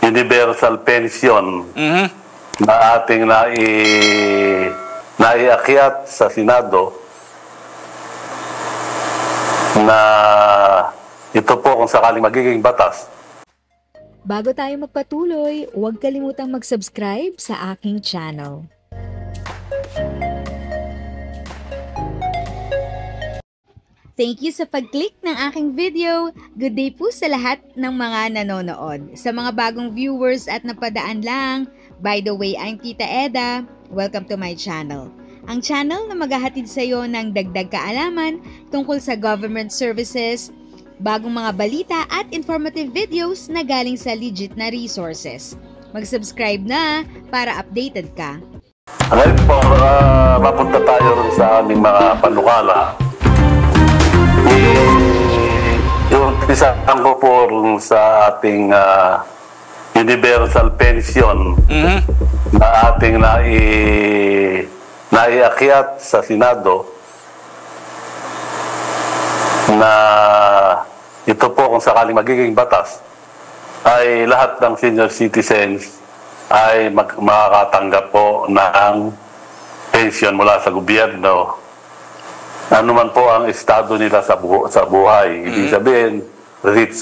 universal pension na ating naiakyat sa Senado na ito po kung sakaling magiging batas. Bago tayo magpatuloy, huwag kalimutang mag-subscribe sa aking channel. Thank you sa pag-click ng aking video. Good day po sa lahat ng mga nanonood. Sa mga bagong viewers at napadaan lang, by the way, I'm Tita Eda. Welcome to my channel. Ang channel na maghahatid sa iyo ng dagdag kaalaman tungkol sa government services, bagong mga balita at informative videos na galing sa legit na resources. Mag-subscribe na para updated ka. Ngayon po, mapunta tayo rin sa aming mga panukala. Yung isang ko po sa ating universal pension na ating naiakyat sa Senado na ito po kung sakaling magiging batas ay lahat ng senior citizens ay makakatanggap po ng pension mula sa gobyerno. Ano man po ang estado nila sa buhay. Ibig sabihin, rich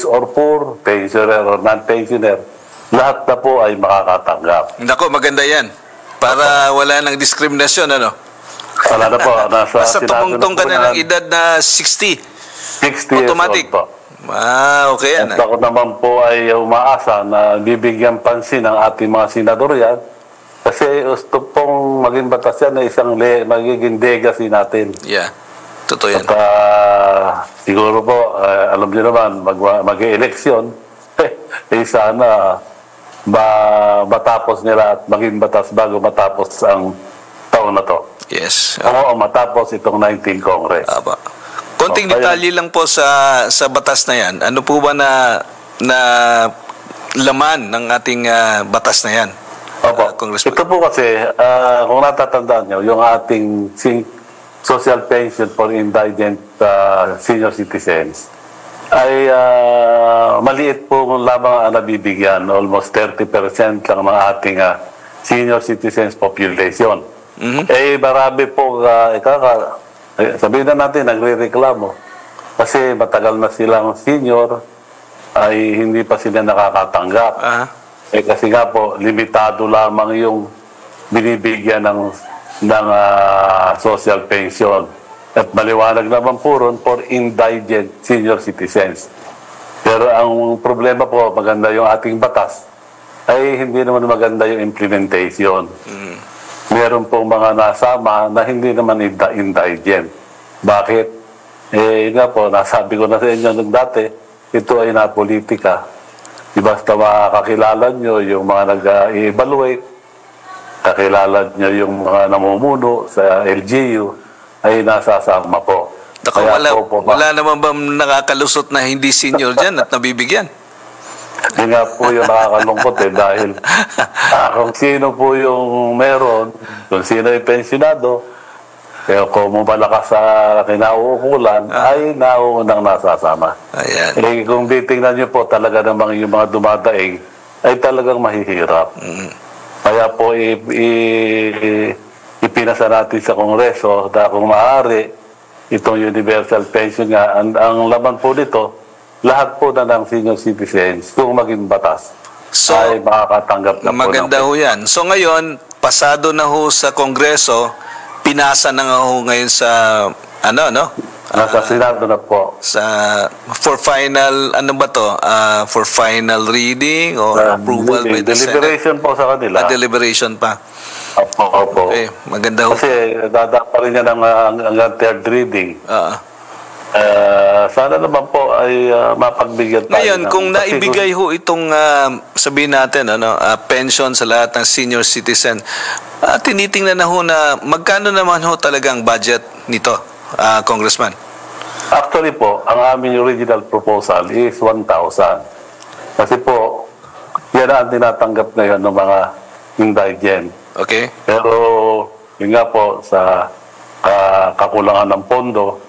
or poor, pensioner or non-pensioner, lahat na po ay makakatanggap. Nako, maganda yan. Para wala nang diskriminasyon, ano? Wala na po. Basta tumungtong ka na ng edad na 60. 60 automatic. years old po. Okay yan. At ako naman po ay umaasa na bibigyan pansin ng ating mga senador yan. Kasi gusto pong maging batas yan na isang magiging legacy natin. Yeah, totoo yan. At siguro po, alam niyo naman, mag-eleksyon, sana matapos nila at maging batas bago matapos ang taon na to. Yes. Oo, matapos itong 19th Congress. Konting detalye lang po sa batas na yan. Ano po ba na laman ng ating batas na yan? Opo. Ito po kasi, kung natatandaan nyo, yung ating social pension for indigent senior citizens ay maliit po lamang ang nabibigyan. Almost 30% lang ng ating senior citizens population. Marami po, sabihin na natin, nagre-reklamo. Kasi matagal na silang senior, ay hindi pa sila nakakatanggap. Kasi nga po, limitado lamang yung binibigyan ng social pension. At maliwanag naman po ron for indigent senior citizens. Pero ang problema po, maganda yung ating batas, ay hindi naman maganda yung implementation. Meron pong mga nasama na hindi naman indigent. Bakit? Nga po, nasabi ko na sa inyo nung dati, ito ay napolitika. Basta makakakilala nyo yung mga nag-evaluate, kakilala nyo yung mga namumuno sa LGU, ay nasasama po. Wala naman ba nakakalusot na hindi senior dyan at nabibigyan? Hindi nga po yung nakakalungkot dahil kung sino po yung meron, kung sino yung pensionado, kaya kung malakas sa kinauukulan, ay nauunang nasasama. Ayan. Kung titingnan nyo po talaga namang yung mga dumadaing, ay talagang mahihirap. Kaya po ipinasa natin sa Kongreso na kung maaari, itong universal pension nga, ang laman po nito, lahat po na ng senior citizens, kung maging batas, ay makakatanggap na po. Maganda ho yan. So ngayon, pasado na ho sa Kongreso, pinasa na nga ho ngayon sa nasa Senado na po. For final, for final reading or approval by the deliberation Senate? Po sa kanila. Deliberation pa. Opo. Okay, maganda ho. Kasi dadaan pa rin yan ang third reading. Sana naman po ay mapagbigyan tayo. Ngayon, kung naibigay ho itong sabihin natin pension sa lahat ng senior citizen, tinitingnan na ho na magkano naman ho talagang budget nito, Congressman? Actually po, ang aming original proposal is 1,000. Kasi po, yan ang tinatanggap ngayon ng mga indigent. Okay. Pero, yun nga po, sa kakulangan ng pondo,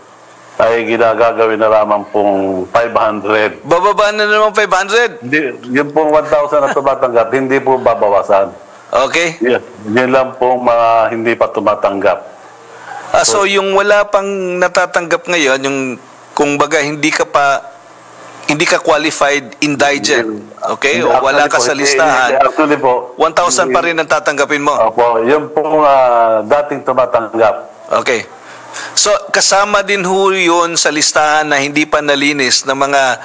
ay ginagagawin na lamang pong 500. Bababa na naman 500. Hindi, yung pong 1,000 na tumatanggap, hindi po babawasan. Okay. Yun lang pong mga hindi pa tumatanggap. So yung wala pang natatanggap ngayon, yung kung baga hindi ka qualified indigent, okay? O wala ka sa listahan, Actually po, 1,000 pa rin ang tatanggapin mo. Opo, yung pong dating tumatanggap. Okay. So, kasama din ho yun sa listahan na hindi pa nalinis ng mga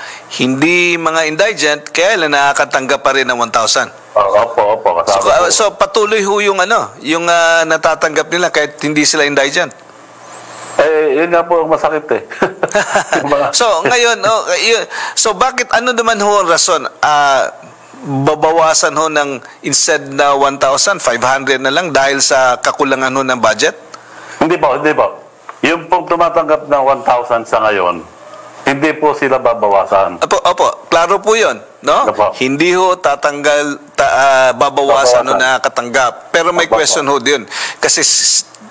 indigent, kaya lang nakakatanggap pa rin ng 1,000. Opo, kasama po. So, patuloy ho yung natatanggap nila kahit hindi sila indigent. Yun nga po ang masakit eh. So, ngayon, so bakit ano naman ho ang rason? Babawasan ho ng instead na 1,500 na lang dahil sa kakulangan ho ng budget? Hindi po. Yung pong tumatanggap ng 1,000 sa ngayon, hindi po sila babawasan. Opo, klaro po yun, no? Opo. Hindi ho babawasan ho nakakatanggap. Pero may Opo. question ho din. Kasi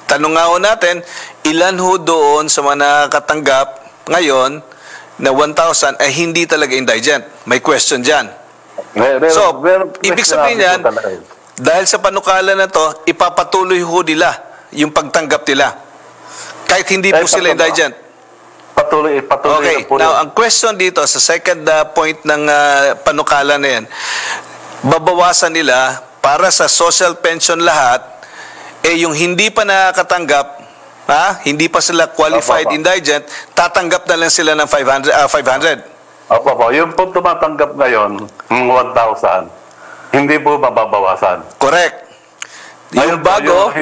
tanong nga ho natin, ilan ho doon sa mga nakakatanggap ngayon na 1,000 ay hindi talaga indigent? May question dyan. So, ibig sabihin yan, dahil sa panukala na to, ipapatuloy ho nila yung pagtanggap nila. Kahit hindi po sila indigent. Patuloy Okay, po now ang question dito sa second point ng panukala na yan, babawasan nila para sa social pension lahat, yung hindi pa nakakatanggap, hindi pa sila qualified Opo. indigent, tatanggap na lang sila ng 500. Opo, yung po tumatanggap ngayon, 1,000, hindi po mababawasan. Correct. Yung Ngayon po, bago,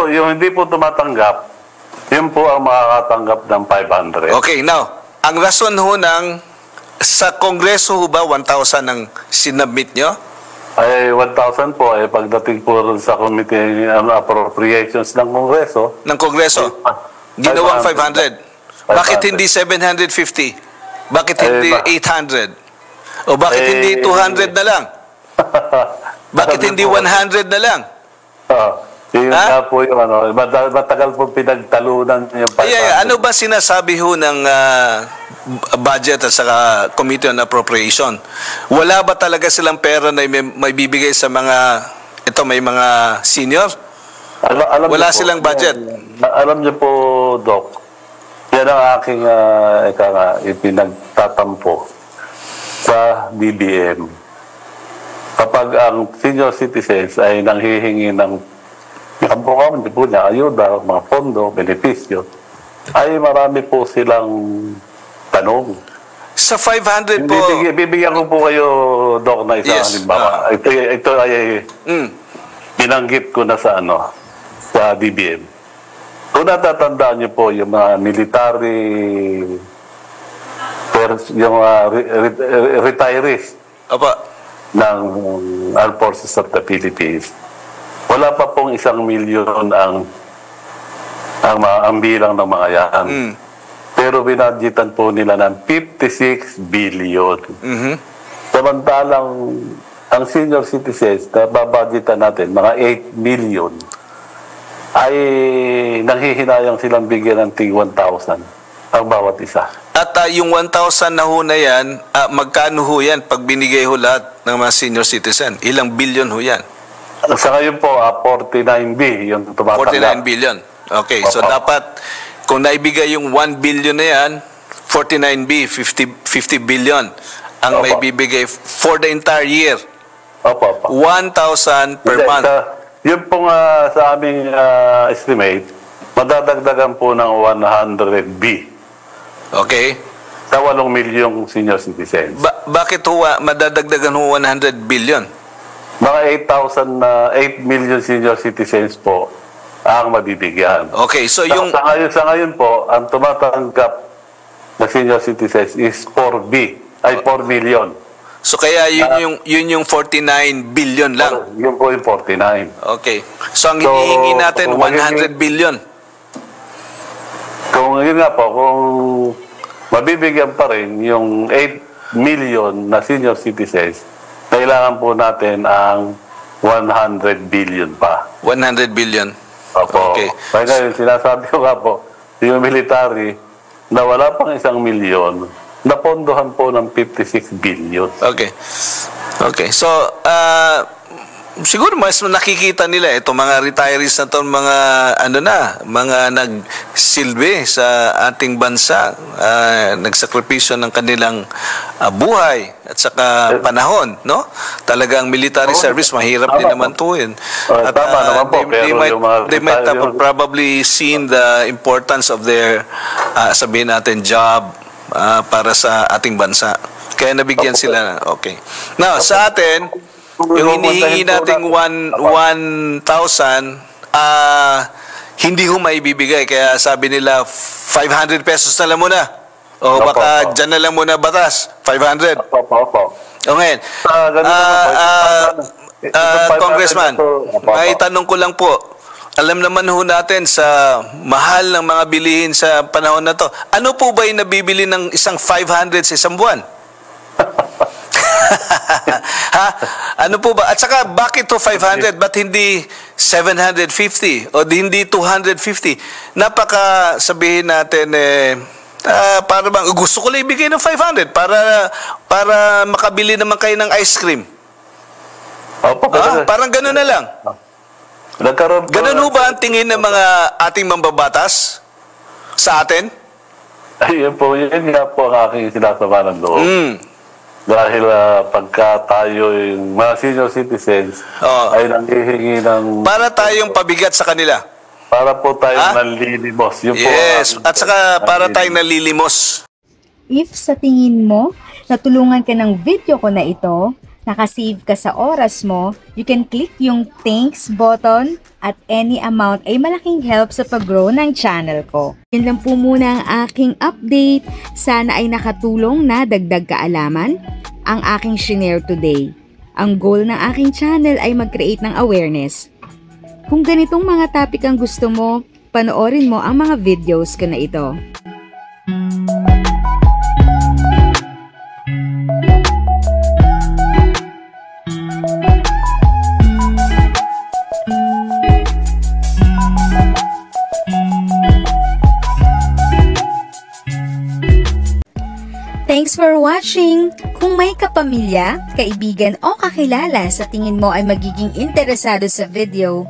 yung hindi po tumatanggap, yun po ang makakatanggap ng 500. okay, now, ang rason ho sa Kongreso ho ba 1,000 ang sinubmit nyo? Ay 1,000 po, pagdating po rin sa Committee on Appropriations ng Kongreso, Ng Kongreso? Ginawang 500. Bakit hindi 750? Bakit hindi 800? O bakit hindi 200 na lang? Bakit hindi 100 na lang? Yun nga po yung matagal po pinagtalunan yung 500. Ano ba sinasabi ho ng budget at saka Committee on Appropriation? Wala ba talaga silang pera na may bibigay sa may mga senior? Alam Wala niyo po, silang budget. Alam niyo po, Doc, yan ang aking ipinagtatampo sa DBM. Kapag ang senior citizens ay nanghihingi ng hindi po niya, ayuda, mga pondo, benepisyo, ay marami po silang tanong. Sa 500 po... Bibigyan ko po kayo, Doc, na isang Yes. halimbawa. Ito ay binanggit ko na sa DBM. Kung natatandaan niyo po yung mga military retirees Opo. ng Armed Forces of the Philippines, wala pa pong 1 milyon ang bilang ng mga yan. Pero binadgetan po nila ng 56 billion. Samantalang ang senior citizens na babadgetan natin, mga 8 million, ay nanghihinayang silang bigyan ng tig 1,000 ang bawat isa. At yung 1,000 na ho na yan, magkano ho yan pag binigay ho lahat ng mga senior citizen? Ilang billion ho yan? Sa ngayon po, 49B yung tumatanggap. 49 billion. Okay, so dapat, kung naibigay yung 1 billion na yan, 49B, 50 billion ang may bibigay for the entire year. 1,000 per month. Yun pong sa aming estimate, madadagdagan po ng 100B. Okay. Sa 8 milyong senior citizens. Bakit ho madadagdagan ho 100 billion? Mga 8 million senior citizens po ang mabibigyan. Okay, so yung... Sa ngayon po, ang tumatanggap na senior citizens is 4 million. So kaya yun yung 49 billion lang. Yun po yung 49. Okay. So ang hinihingi natin, 100 billion. Kung yun nga po, kung mabibigyan pa rin yung 8 million na senior citizens, kailangan po natin ang 100 billion pa. 100 billion. Opo. Okay. Kaya ngayon, sinasabi ko nga po, yung military, na wala pang 1 milyon, napondohan po ng 56 billion. Okay. Okay. So, siguro mas nakikita nila ito mga retirees na to, mga nagsilbi sa ating bansa, nagsakripisyo ng kanilang buhay at saka panahon, no? Talagang military service, mahirap din naman to yun. At tama naman po, they might have probably seen the importance of their, sabihin natin, job para sa ating bansa. Kaya nabigyan sila. Okay. Now, sa atin, yung hinihingi nating 1,000, hindi ho maibibigay. Kaya sabi nila, 500 pesos na lang muna. O baka dyan na lang muna batas. 500. Opo. O ngayon, Congressman, may tanong ko lang po. Alam naman ho natin sa mahal ng mga bilihin sa panahon na to. Ano po ba yung nabibili ng isang 500 sa isang buwan? Ha? Ano po ba? At saka, bakit to 500? Ba't hindi 750? O hindi 250? Napaka, sabihin natin, para bang, gusto ko lang ibigay ng 500 para makabili naman kayo ng ice cream. Opo, parang gano'n na lang. Ganun ho ba ang tingin ng mga ating mambabatas sa atin? Ayun po, yun nga po ang aking sinasama ng loob. Dahil pagka tayo yung mga senior citizens ay nanghihingi ng... Para tayong pabigat sa kanila. Para po tayo nanlilimos. Yun yes, at saka para tayong nalilimos. If sa tingin mo, natulungan ka ng video ko na ito, nakasave ka sa oras mo, you can click yung thanks button at any amount ay malaking help sa pag-grow ng channel ko. Yun lang po muna ang aking update. Sana ay nakatulong na dagdag kaalaman ang aking shinare today. Ang goal ng aking channel ay mag-create ng awareness. Kung ganitong mga topic ang gusto mo, panoorin mo ang mga videos ko na ito. Thanks for watching! Kung may kapamilya, kaibigan o kakilala sa tingin mo ay magiging interesado sa video,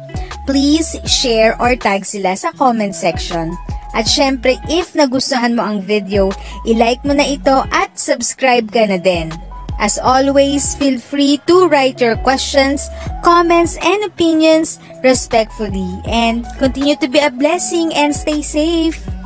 please share or tag sila sa comment section. At syempre, if nagustuhan mo ang video, i-like mo na ito at subscribe ka na din. As always, feel free to write your questions, comments, and opinions respectfully. And continue to be a blessing and stay safe!